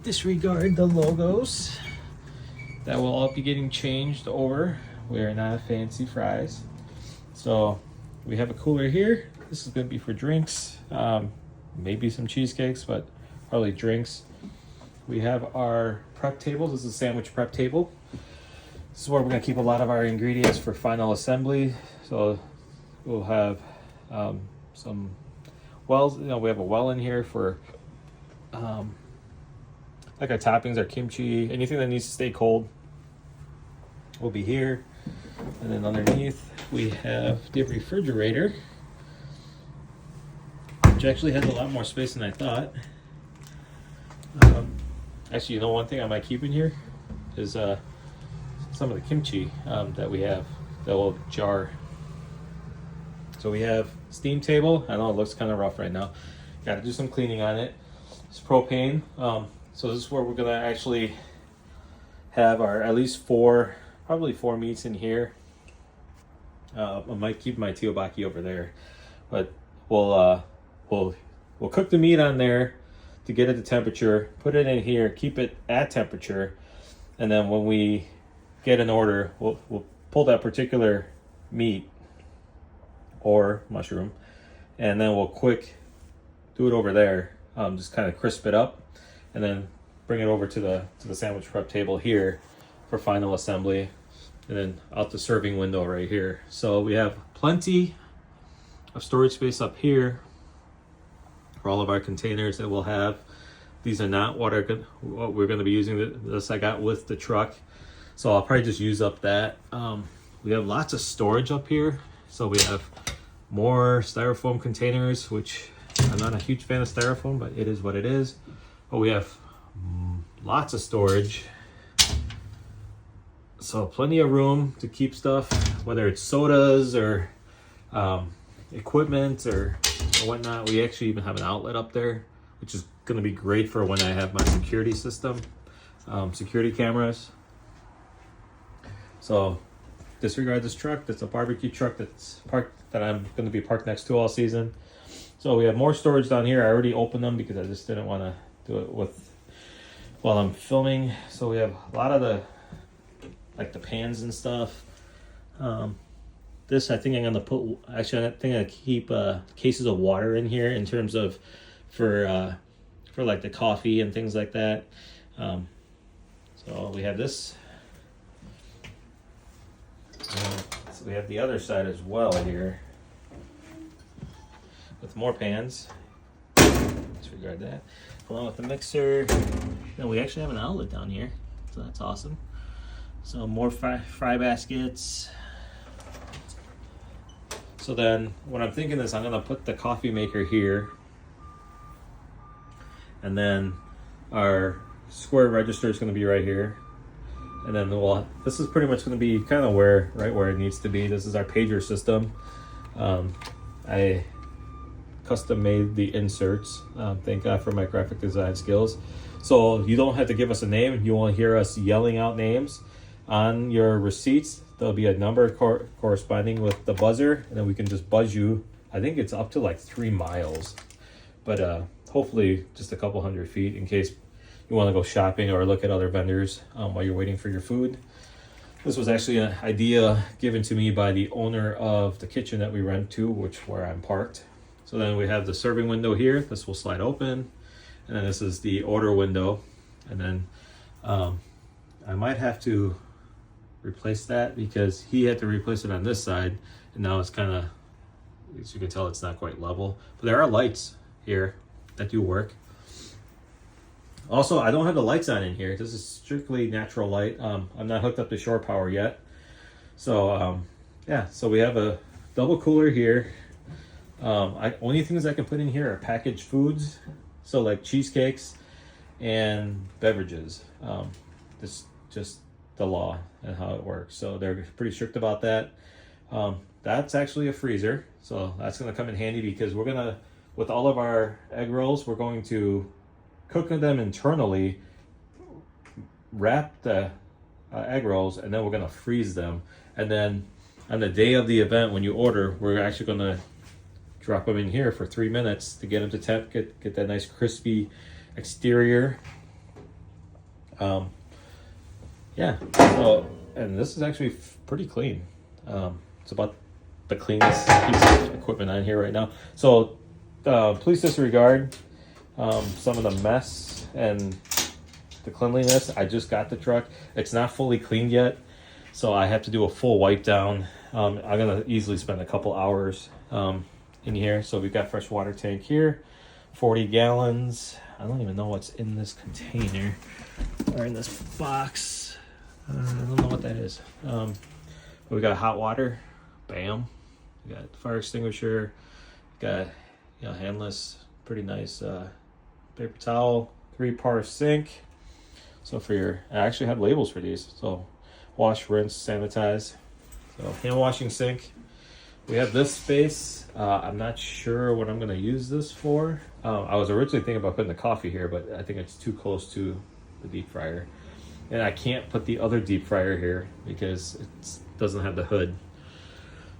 disregard the logos. That will all be getting changed over. We are not fancy fries. So we have a cooler here. This is going to be for drinks, maybe some cheesecakes, but probably drinks. We have our prep tables. This is a sandwich prep table. This is where we're going to keep a lot of our ingredients for final assembly. So we'll have some wells. We have a well in here for like our toppings, our kimchi, anything that needs to stay cold will be here. And then underneath we have the refrigerator, which actually has a lot more space than I thought. Actually, one thing I might keep in here is some of the kimchi that we have, that will jar. So we have steam table. I know it looks kind of rough right now. Got to do some cleaning on it. It's propane. So this is where we're gonna actually have our at least probably four meats in here. I might keep my teobaki over there, but we'll cook the meat on there to get it to temperature. Put it in here, keep it at temperature, and then when we get an order, we'll pull that particular meat or mushroom, and then we'll do it over there. Just kind of crisp it up, and then bring it over to the sandwich prep table here for final assembly, and then out the serving window right here. So we have plenty of storage space up here for all of our containers that we'll have. These are not what we're going to be using. This I got with the truck, so I'll probably just use up that. We have lots of storage up here, so we have more styrofoam containers, which I'm not a huge fan of styrofoam, but it is what it is. But we have lots of storage, so plenty of room to keep stuff, whether it's sodas or equipment or whatnot. We actually even have an outlet up there, which is going to be great for when I have my security system, security cameras. So disregard this truck. That's a barbecue truck that's parked, that I'm going to be parked next to all season. So we have more storage down here. I already opened them because I just didn't want to do it while I'm filming. So we have a lot of the pans and stuff. This I think I'm gonna put. Actually, I think I keep cases of water in here in terms of for like the coffee and things like that. So we have this. So we have the other side as well here with more pans. Disregard that. Along with the mixer. Then we actually have an outlet down here, so that's awesome. So more fry baskets. So then what I'm thinking is I'm gonna put the coffee maker here, and then our square register is gonna be right here. And then this is pretty much gonna be kind of right where it needs to be. This is our pager system. I custom made the inserts. Thank God for my graphic design skills. So you don't have to give us a name. You won't hear us yelling out names. On your receipts, there'll be a number corresponding with the buzzer, and then we can just buzz you. I think it's up to like 3 miles, but hopefully just a couple hundred feet in case you want to go shopping or look at other vendors while you're waiting for your food. This was actually an idea given to me by the owner of the kitchen that we rent to, where I'm parked. So then we have the serving window here. This will slide open, and then this is the order window, and then I might have to replace that because he had to replace it on this side, and now it's kind of, as you can tell, it's not quite level. But there are lights here that do work. Also, I don't have the lights on in here. This is strictly natural light. I'm not hooked up to shore power yet. So yeah, so we have a double cooler here. Only things I can put in here are packaged foods, so like cheesecakes and beverages. This just the law and how it works. So they're pretty strict about that. That's actually a freezer, so that's going to come in handy because with all of our egg rolls, we're going to cook them internally, wrap the egg rolls, and then we're going to freeze them. And then on the day of the event, when you order, we're actually going to drop them in here for 3 minutes to get them to temp, get that nice crispy exterior. Yeah. So, and this is actually pretty clean. It's about the cleanest piece of equipment on here right now. So, please disregard some of the mess and the cleanliness. I just got the truck. It's not fully cleaned yet, so I have to do a full wipe down. I'm gonna easily spend a couple hours in here. So we've got fresh water tank here, 40 gallons. I don't even know what's in this container or in this box. I don't know what that is. We got hot water, bam. We got fire extinguisher. Got handless, pretty nice paper towel, 3-part sink. So for your, I actually have labels for these. So wash, rinse, sanitize. So hand washing sink. We have this space. I'm not sure what I'm going to use this for. I was originally thinking about putting the coffee here, but I think it's too close to the deep fryer. And I can't put the other deep fryer here because it doesn't have the hood.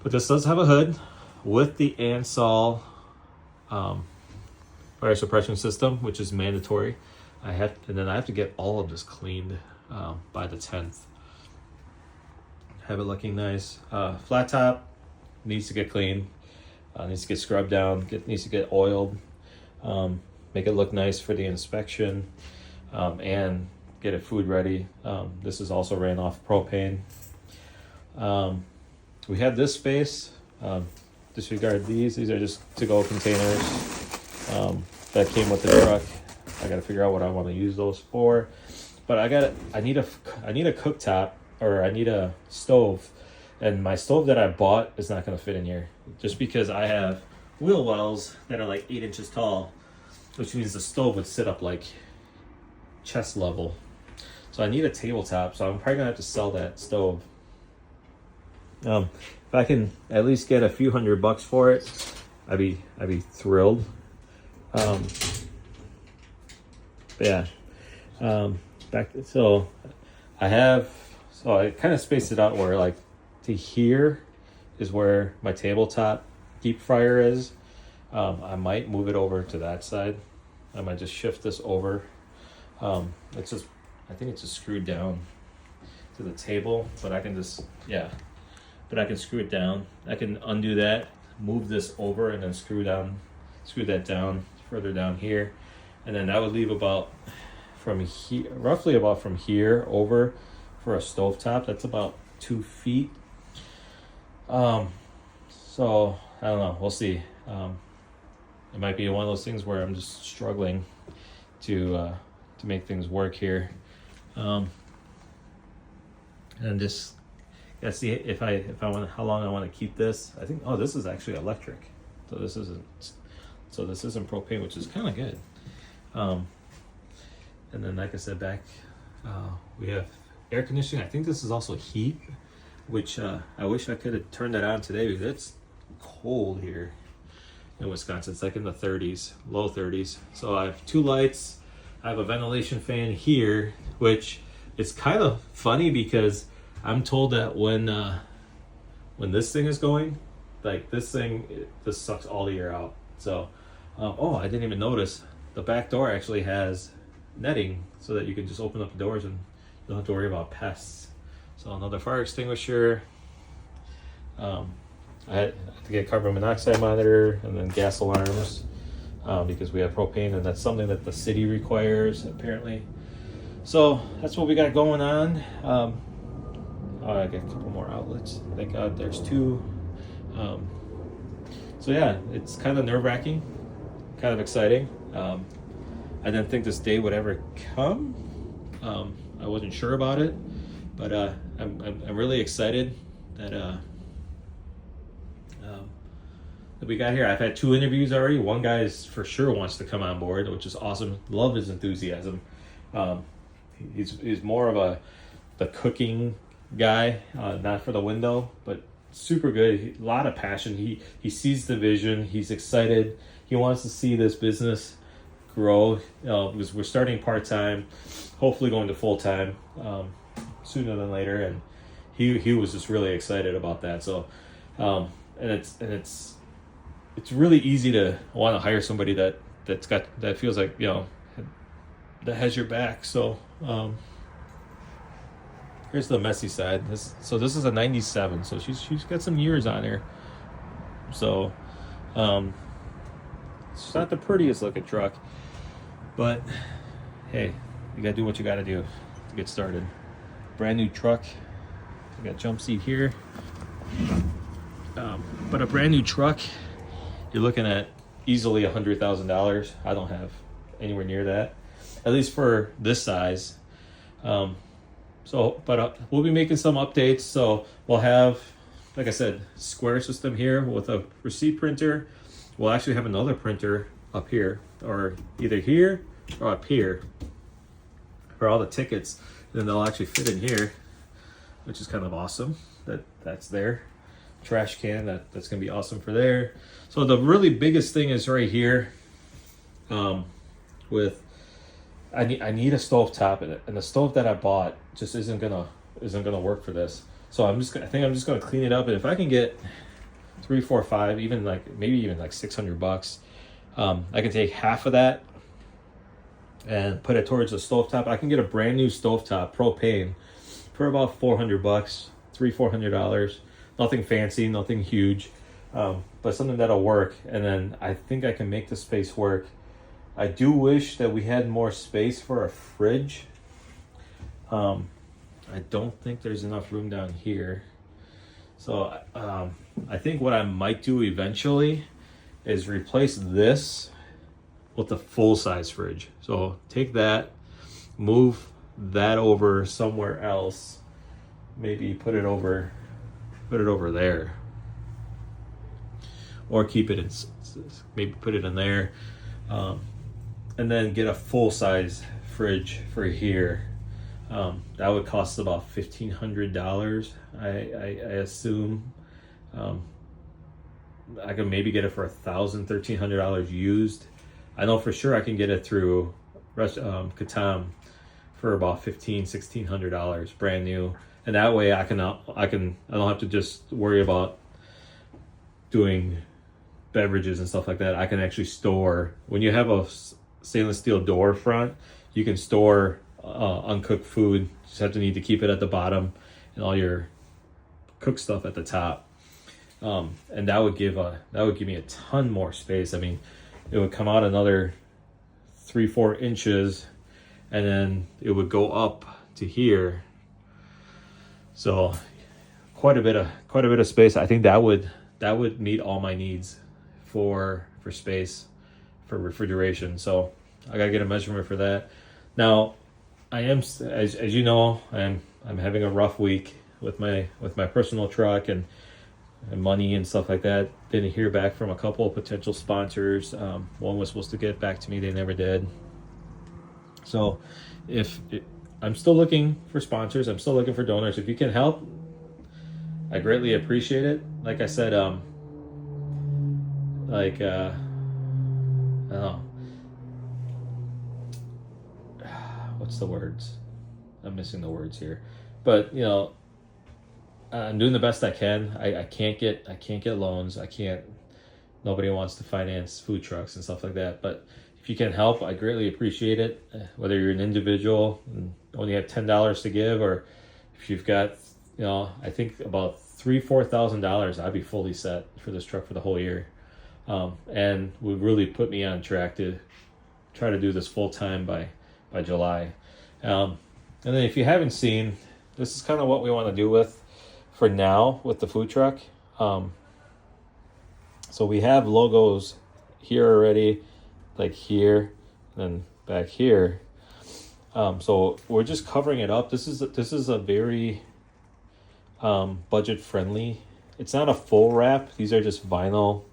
But this does have a hood with the Ansol fire suppression system, which is mandatory. And then I have to get all of this cleaned by the 10th. Have it looking nice. Flat top needs to get cleaned. Needs to get scrubbed down. Needs to get oiled. Make it look nice for the inspection, and get it food ready. This is also ran off propane. We have this space. Disregard these. These are just to-go containers that came with the truck. I got to figure out what I want to use those for. But I need a cooktop, or I need a stove. And my stove that I bought is not going to fit in here, just because I have wheel wells that are like 8 inches tall, which means the stove would sit up like chest level. So I need a tabletop, so I'm probably gonna have to sell that stove. If I can at least get a few $100 for it, I'd be thrilled. But yeah, so I kind of spaced it out where like to here is where my tabletop deep fryer is. I might move it over to that side. I might just shift this over. I think it's just screwed down to the table, but I can screw it down. I can undo that, move this over, and then screw that down further down here. And then that would leave about roughly about from here over for a stovetop. That's about 2 feet. So I don't know. We'll see. It might be one of those things where I'm just struggling to make things work here. And just gotta see if I want how long I want to keep this. I think this is actually electric, so this isn't propane, which is kind of good. And then like I said, back we have air conditioning. I think this is also heat, which I wish I could have turned that on today because it's cold here in Wisconsin. It's like in the 30s, low 30s. So I have 2 lights. I have a ventilation fan here, which it's kind of funny because I'm told that when this thing is going, like this sucks all the air out. So, I didn't even notice the back door actually has netting so that you can just open up the doors and you don't have to worry about pests. So another fire extinguisher. I had to get a carbon monoxide monitor and then gas alarms because we have propane, and that's something that the city requires apparently. So that's what we got going on. I got a couple more outlets. Thank God there's 2. So yeah, it's kind of nerve-wracking, kind of exciting. I didn't think this day would ever come. I wasn't sure about it, but I'm really excited that we got here. I've had 2 interviews already. One guy for sure wants to come on board, which is awesome. Love his enthusiasm. He's more of the cooking guy, not for the window, but super good. A lot of passion. He sees the vision. He's excited. He wants to see this business grow. Because we're starting part-time, hopefully going to full-time sooner than later, and he was just really excited about that. So it's really easy to want to hire somebody that feels like that has your back. So here's the messy side. This is a 97, so she's got some years on her. So it's not the prettiest looking truck, but hey, you gotta do what you gotta do to get started. Brand new truck. We got jump seat here. But a brand new truck, you're looking at easily $100,000. I don't have anywhere near that, at least for this size. But we'll be making some updates. So we'll have, like I said, square system here with a receipt printer. We'll actually have another printer up here, or either here or up here, for all the tickets. Then they'll actually fit in here, which is kind of awesome. That's there. Trash can, that's gonna be awesome for there. So the really biggest thing is right here. With I need a stove top in it, and the stove that I bought just isn't gonna work for this. So I think I'm just gonna clean it up, and if I can get 3, 4, 5, even maybe even like $600, I can take half of that and put it towards the stovetop. I can get a brand new stovetop, propane, for about $400, $300-$400. Nothing fancy, nothing huge, but something that'll work. And then I think I can make the space work. I do wish that we had more space for a fridge. I don't think there's enough room down here. So I think what I might do eventually is replace this with a full-size fridge. So take that, move that over somewhere else, maybe put it over there, or keep it in, maybe put it in there, and then get a full-size fridge for here. That would cost about $1,500, I assume. I can maybe get it for $1,300 used. I know for sure I can get it through Katam for about $1,600 brand new, and that way I don't have to just worry about doing beverages and stuff like that. I can actually store, when you have a stainless steel door front, you can store uncooked food. Just have to need to keep it at the bottom and all your cooked stuff at the top. And that would give me a ton more space. I mean, it would come out another 3-4 inches, and then it would go up to here. So quite a bit of space. I think that would meet all my needs for space, for refrigeration. So I gotta get a measurement for that. Now, I am, as you know, I'm having a rough week with my personal truck and money and stuff like that. Didn't hear back from a couple of potential sponsors. One was supposed to get back to me, they never did. So I'm still looking for sponsors. I'm still looking for donors. If you can help, I greatly appreciate it. Like I said, I don't know. What's the words? I'm missing the words here. But, you know, I'm doing the best I can. I can't get loans. Nobody wants to finance food trucks and stuff like that. But if you can help, I greatly appreciate it. Whether you're an individual and only have $10 to give, or if you've got, you know, I think about $3,000-$4,000, I'd be fully set for this truck for the whole year. And would really put me on track to try to do this full time by July. And then if you haven't seen, this is kind of what we want to do for now with the food truck. So we have logos here already, like here, and then back here. So we're just covering it up. This is a very budget friendly. It's not a full wrap. These are just vinyl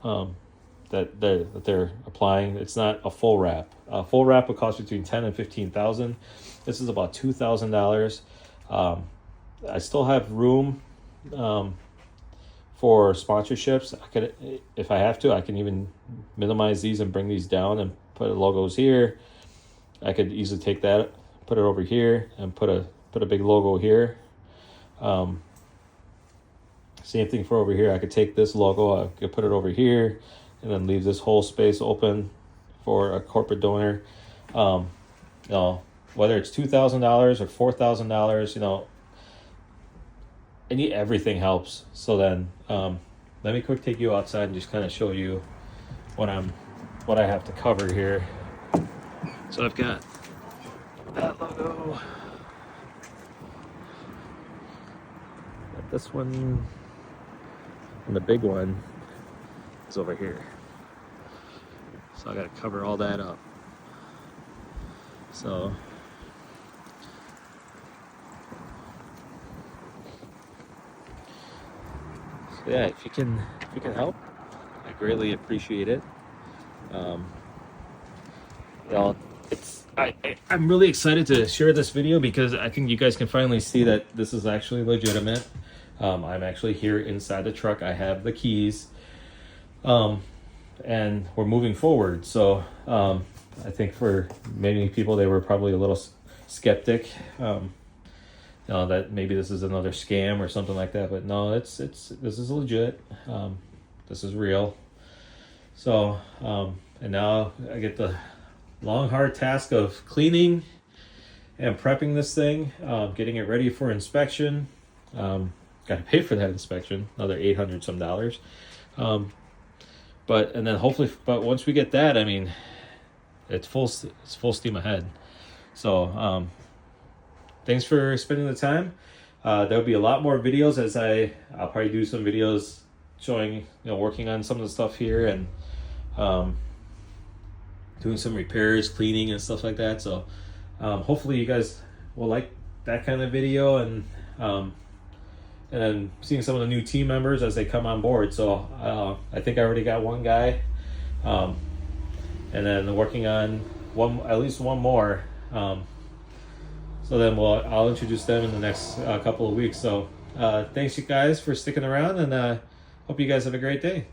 that they're applying. It's not a full wrap. A full wrap would cost between $10,000 and $15,000. This is about $2,000. I still have room for sponsorships. I could, if I have to, I can even minimize these and bring these down and put logos here. I could easily take that, put it over here, and put a big logo here. Same thing for over here. I could take this logo, I could put it over here, and then leave this whole space open for a corporate donor. You know, whether it's $2,000 or $4,000, you know, everything helps. So then, let me quick take you outside and just kind of show you what I have to cover here. So I've got that logo, got this one, and the big one is over here. So I got to cover all that up. So yeah, if you can help, I greatly appreciate it. You know, I'm really excited to share this video because I think you guys can finally see that this is actually legitimate. I'm actually here inside the truck. I have the keys, and we're moving forward. So I think for many people, they were probably a little skeptic. You know, that maybe this is another scam or something like that, but no, this is legit. This is real. So and now I get the long hard task of cleaning and prepping this thing, getting it ready for inspection. Got to pay for that inspection, another $800 some. But once we get that, I mean, it's full steam ahead. So thanks for spending the time. There'll be a lot more videos as I'll probably do some videos showing, you know, working on some of the stuff here and doing some repairs, cleaning and stuff like that. So hopefully you guys will like that kind of video, and then seeing some of the new team members as they come on board. So I think I already got one guy, and then working on at least one more. So then I'll introduce them in the next couple of weeks. So thanks you guys for sticking around, and hope you guys have a great day.